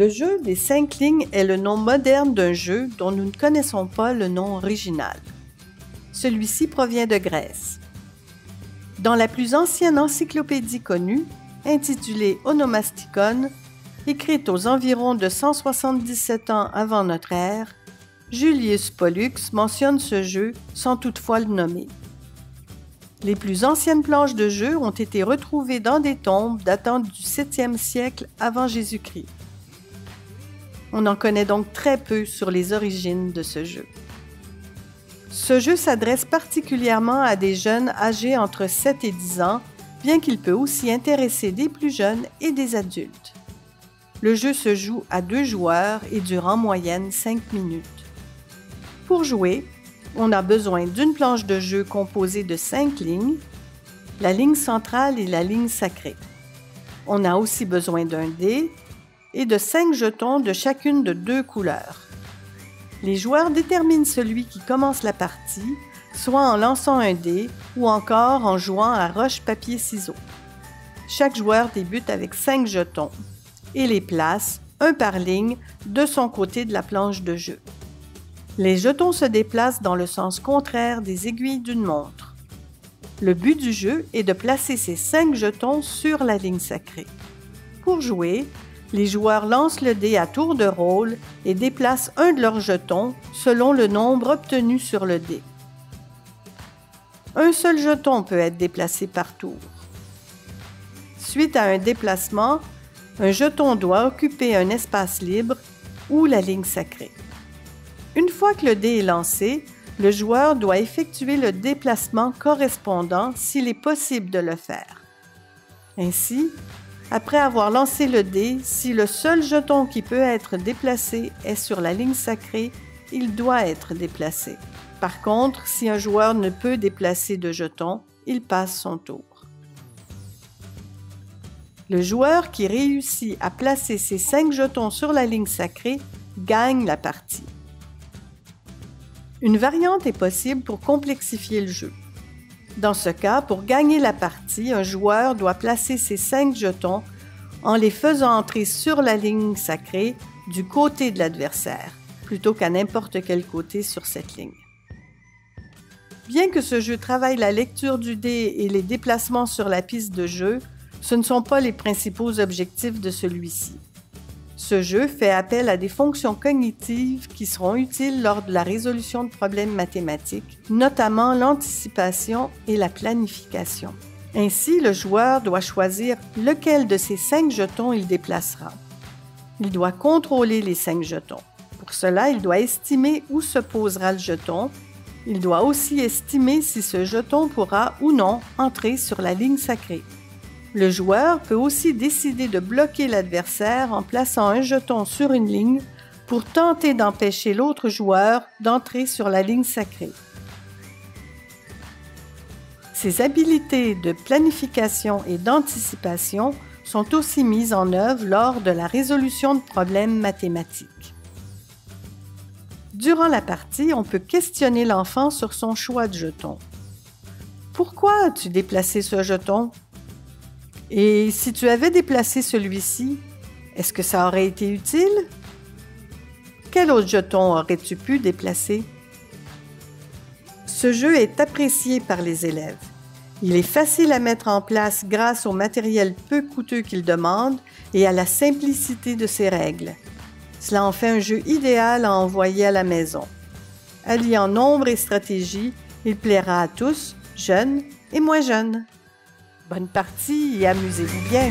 Le jeu des 5 lignes est le nom moderne d'un jeu dont nous ne connaissons pas le nom original. Celui-ci provient de Grèce. Dans la plus ancienne encyclopédie connue, intitulée Onomasticon, écrite aux environs de 177 ans avant notre ère, Julius Pollux mentionne ce jeu sans toutefois le nommer. Les plus anciennes planches de jeu ont été retrouvées dans des tombes datant du 7e siècle avant Jésus-Christ. On en connaît donc très peu sur les origines de ce jeu. Ce jeu s'adresse particulièrement à des jeunes âgés entre 7 et 10 ans, bien qu'il peut aussi intéresser des plus jeunes et des adultes. Le jeu se joue à 2 joueurs et dure en moyenne 5 minutes. Pour jouer, on a besoin d'une planche de jeu composée de 5 lignes, la ligne centrale et la ligne sacrée. On a aussi besoin d'un dé et de 5 jetons de chacune de 2 couleurs. Les joueurs déterminent celui qui commence la partie, soit en lançant un dé ou encore en jouant à roche-papier-ciseaux. Chaque joueur débute avec 5 jetons et les place, un par ligne, de son côté de la planche de jeu. Les jetons se déplacent dans le sens contraire des aiguilles d'une montre. Le but du jeu est de placer ces 5 jetons sur la ligne sacrée. Pour jouer, les joueurs lancent le dé à tour de rôle et déplacent un de leurs jetons selon le nombre obtenu sur le dé. Un seul jeton peut être déplacé par tour. Suite à un déplacement, un jeton doit occuper un espace libre ou la ligne sacrée. Une fois que le dé est lancé, le joueur doit effectuer le déplacement correspondant s'il est possible de le faire. Ainsi, après avoir lancé le dé, si le seul jeton qui peut être déplacé est sur la ligne sacrée, il doit être déplacé. Par contre, si un joueur ne peut déplacer de jeton, il passe son tour. Le joueur qui réussit à placer ses 5 jetons sur la ligne sacrée gagne la partie. Une variante est possible pour complexifier le jeu. Dans ce cas, pour gagner la partie, un joueur doit placer ses 5 jetons en les faisant entrer sur la ligne sacrée du côté de l'adversaire, plutôt qu'à n'importe quel côté sur cette ligne. Bien que ce jeu travaille la lecture du dé et les déplacements sur la piste de jeu, ce ne sont pas les principaux objectifs de celui-ci. Ce jeu fait appel à des fonctions cognitives qui seront utiles lors de la résolution de problèmes mathématiques, notamment l'anticipation et la planification. Ainsi, le joueur doit choisir lequel de ces 5 jetons il déplacera. Il doit contrôler les 5 jetons. Pour cela, il doit estimer où se posera le jeton. Il doit aussi estimer si ce jeton pourra ou non entrer sur la ligne sacrée. Le joueur peut aussi décider de bloquer l'adversaire en plaçant un jeton sur une ligne pour tenter d'empêcher l'autre joueur d'entrer sur la ligne sacrée. Ces habiletés de planification et d'anticipation sont aussi mises en œuvre lors de la résolution de problèmes mathématiques. Durant la partie, on peut questionner l'enfant sur son choix de jeton. Pourquoi as-tu déplacé ce jeton? Et si tu avais déplacé celui-ci, est-ce que ça aurait été utile? Quel autre jeton aurais-tu pu déplacer? Ce jeu est apprécié par les élèves. Il est facile à mettre en place grâce au matériel peu coûteux qu'il demande et à la simplicité de ses règles. Cela en fait un jeu idéal à envoyer à la maison. Alliant nombre et stratégie, il plaira à tous, jeunes et moins jeunes. Bonne partie et amusez-vous bien!